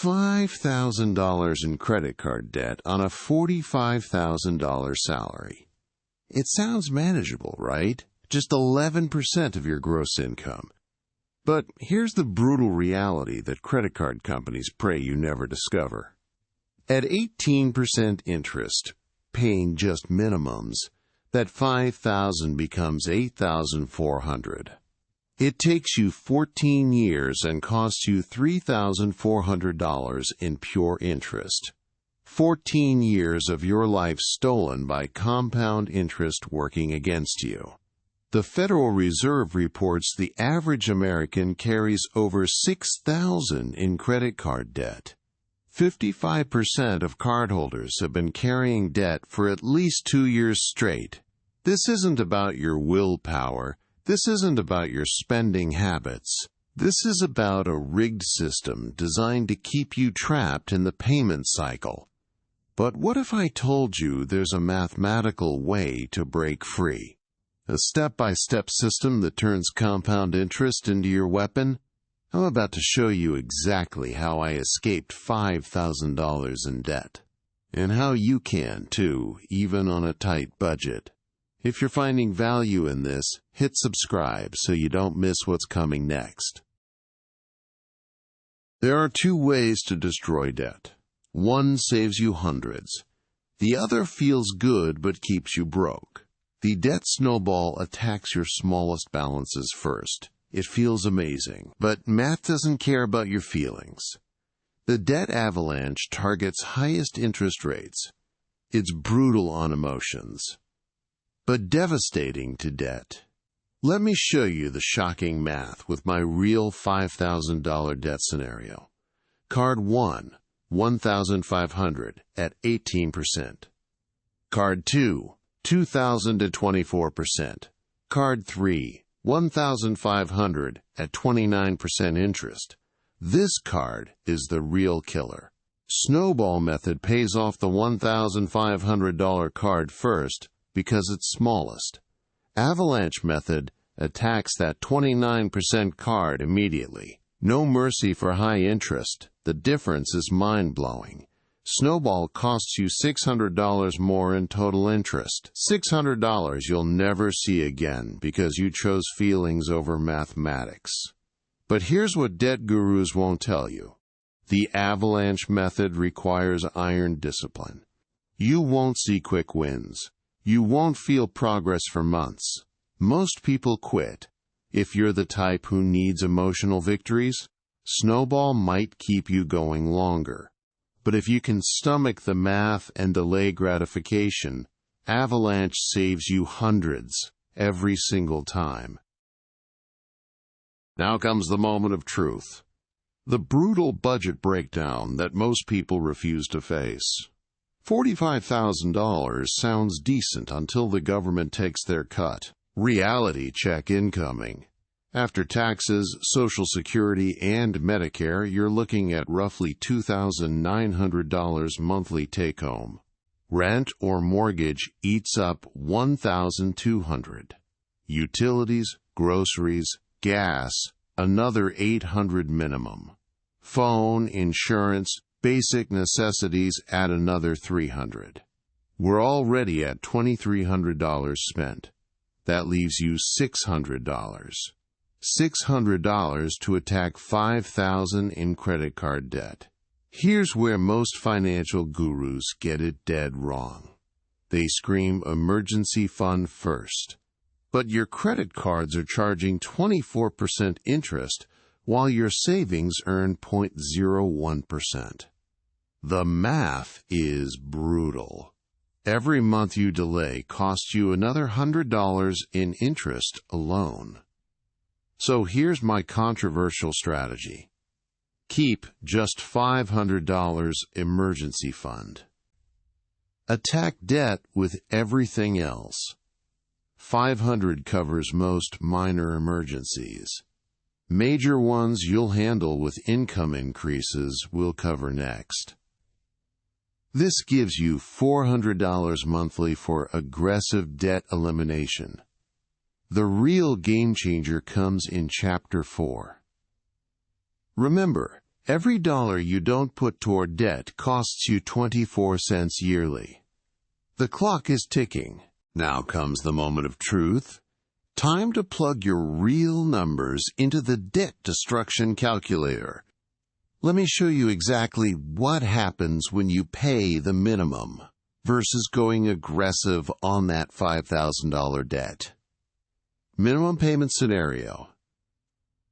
$5,000 in credit card debt on a $45,000 salary. It sounds manageable, right? Just 11% of your gross income. But here's the brutal reality that credit card companies pray you never discover. At 18% interest, paying just minimums, that $5,000 becomes $8,400. It takes you 14 years and costs you $3,400 in pure interest. 14 years of your life stolen by compound interest working against you. The Federal Reserve reports the average American carries over $6,000 in credit card debt. 55% of cardholders have been carrying debt for at least 2 years straight. This isn't about your willpower. This isn't about your spending habits. This is about a rigged system designed to keep you trapped in the payment cycle. But what if I told you there's a mathematical way to break free? A step-by-step system that turns compound interest into your weapon? I'm about to show you exactly how I escaped $5,000 in debt. And how you can, too, even on a tight budget. If you're finding value in this, hit subscribe so you don't miss what's coming next. There are 2 ways to destroy debt. One saves you hundreds. The other feels good but keeps you broke. The debt snowball attacks your smallest balances first. It feels amazing, but math doesn't care about your feelings. The debt avalanche targets highest interest rates. It's brutal on emotions, but devastating to debt. Let me show you the shocking math with my real $5,000 debt scenario. Card 1, $1,500 at 18%. Card 2, $2,000 at 24%. Card 3, $1,500 at 29% interest. This card is the real killer. Snowball method pays off the $1,500 card first because it's smallest. Avalanche method attacks that 29% card immediately. No mercy for high interest. The difference is mind-blowing. Snowball costs you $600 more in total interest. $600 you'll never see again because you chose feelings over mathematics. But here's what debt gurus won't tell you. The avalanche method requires iron discipline. You won't see quick wins. You won't feel progress for months. Most people quit. If you're the type who needs emotional victories, Snowball might keep you going longer. But if you can stomach the math and delay gratification, Avalanche saves you hundreds every single time. Now comes the moment of truth. The brutal budget breakdown that most people refuse to face. $45,000 sounds decent until the government takes their cut. Reality check incoming. After taxes, Social Security, and Medicare, you're looking at roughly $2,900 monthly take-home. Rent or mortgage eats up $1,200. Utilities, groceries, gas, another $800 minimum. Phone, insurance, basic necessities add another $300. We're already at $2,300 spent. That leaves you $600. $600 to attack $5,000 in credit card debt. Here's where most financial gurus get it dead wrong. They scream emergency fund first. But your credit cards are charging 24% interest while your savings earn 0.01%. The math is brutal. Every month you delay costs you another $100 in interest alone. So here's my controversial strategy. Keep just $500 emergency fund. Attack debt with everything else. $500 covers most minor emergencies. Major ones you'll handle with income increases we'll cover next. This gives you $400 monthly for aggressive debt elimination. The real game changer comes in Chapter 4. Remember, Every dollar you don't put toward debt costs you 24 cents yearly. The clock is ticking. Now comes the moment of truth. Time to plug your real numbers into the debt destruction calculator. Let me show you exactly what happens when you pay the minimum versus going aggressive on that $5,000 debt. Minimum payment scenario: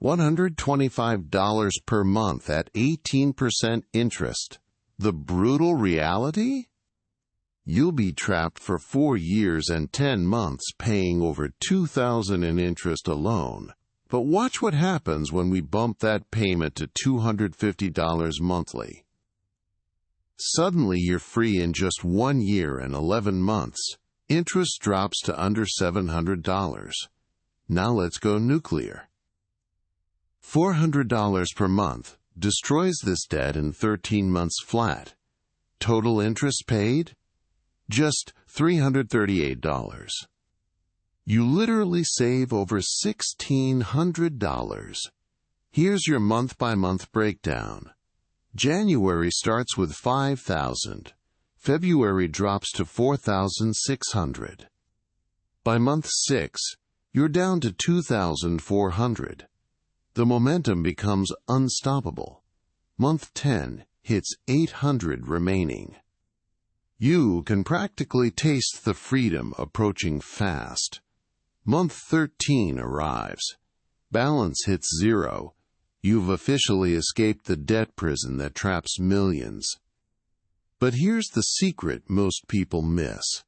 $125 per month at 18% interest. The brutal reality? You'll be trapped for 4 years and 10 months paying over $2,000 in interest alone. But watch what happens when we bump that payment to $250 monthly. Suddenly you're free in just 1 year and 11 months. Interest drops to under $700. Now let's go nuclear. $400 per month destroys this debt in 13 months flat. Total interest paid? Just $338. You literally save over $1,600. Here's your month-by-month breakdown. January starts with $5,000. February drops to $4,600. By month 6, you're down to $2,400. The momentum becomes unstoppable. Month 10 hits $800 remaining. You can practically taste the freedom approaching fast. Month 13 arrives. Balance hits 0. You've officially escaped the debt prison that traps millions. But here's the secret most people miss.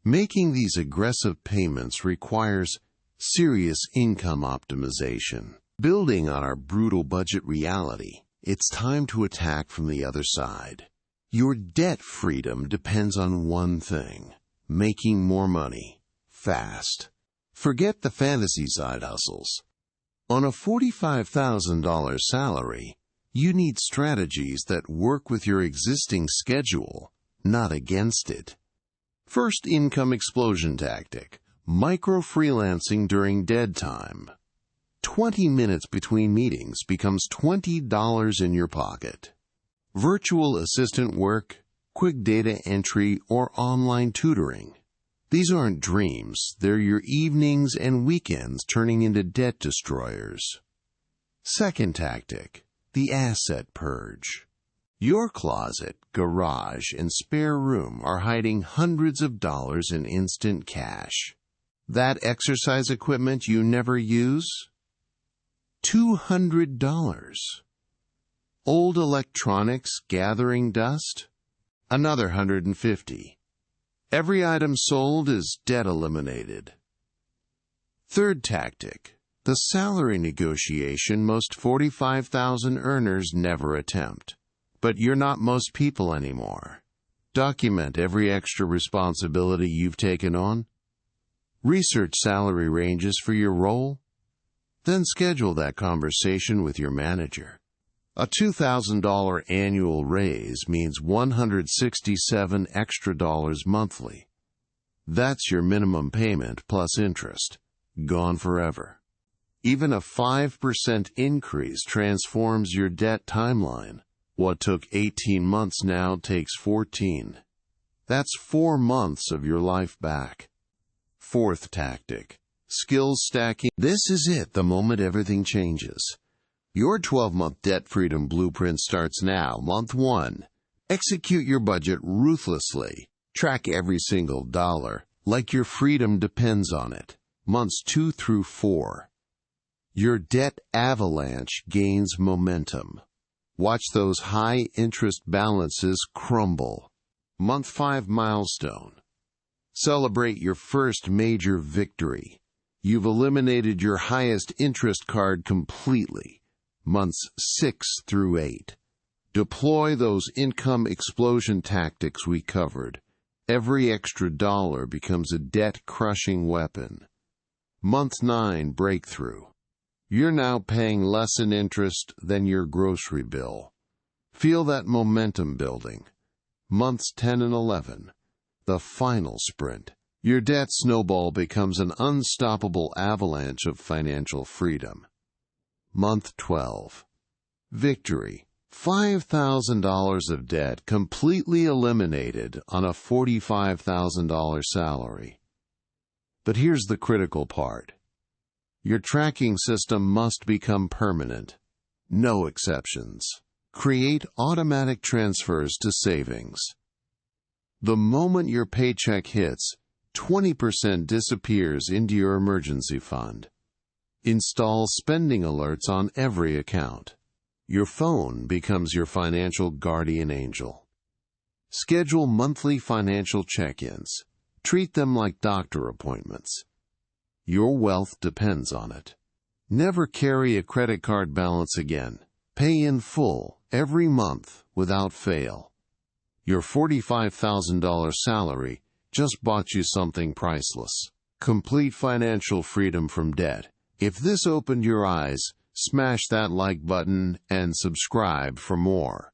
Making these aggressive payments requires serious income optimization. Building on our brutal budget reality, it's time to attack from the other side. Your debt freedom depends on one thing: making more money, fast. Forget the fantasy side hustles. On a $45,000 salary, you need strategies that work with your existing schedule, not against it. First income explosion tactic: micro-freelancing during dead time. 20 minutes between meetings becomes $20 in your pocket. Virtual assistant work, quick data entry, or online tutoring. These aren't dreams, they're your evenings and weekends turning into debt destroyers. Second tactic: the asset purge. Your closet, garage, and spare room are hiding hundreds of dollars in instant cash. That exercise equipment you never use? $200. Old electronics gathering dust? Another $150. Every item sold is debt eliminated. Third tactic: the salary negotiation most 45,000 earners never attempt. But you're not most people anymore. Document every extra responsibility you've taken on. Research salary ranges for your role. Then schedule that conversation with your manager. A $2,000 annual raise means $167 extra monthly. That's your minimum payment plus interest. Gone forever. Even a 5% increase transforms your debt timeline. What took 18 months now takes 14. That's 4 months of your life back. Fourth tactic: skills stacking. This is it, the moment everything changes. Your 12-month debt freedom blueprint starts now. Month 1. Execute your budget ruthlessly. Track every single dollar, like your freedom depends on it. Months 2 through 4. Your debt avalanche gains momentum. Watch those high-interest balances crumble. Month 5 milestone. Celebrate your first major victory. You've eliminated your highest interest card completely. Months 6 through 8. Deploy those income explosion tactics we covered. Every extra dollar becomes a debt-crushing weapon. Month 9 breakthrough. You're now paying less in interest than your grocery bill. Feel that momentum building. Months 10 and 11. The final sprint. Your debt snowball becomes an unstoppable avalanche of financial freedom. Month 12. Victory. $5,000 of debt completely eliminated on a $45,000 salary. But here's the critical part. Your tracking system must become permanent. No exceptions. Create automatic transfers to savings. The moment your paycheck hits, 20% disappears into your emergency fund. Install spending alerts on every account. Your phone becomes your financial guardian angel. Schedule monthly financial check-ins. Treat them like doctor appointments. Your wealth depends on it. Never carry a credit card balance again. Pay in full every month without fail. Your $45,000 salary just bought you something priceless. Complete financial freedom from debt. If this opened your eyes, smash that like button and subscribe for more.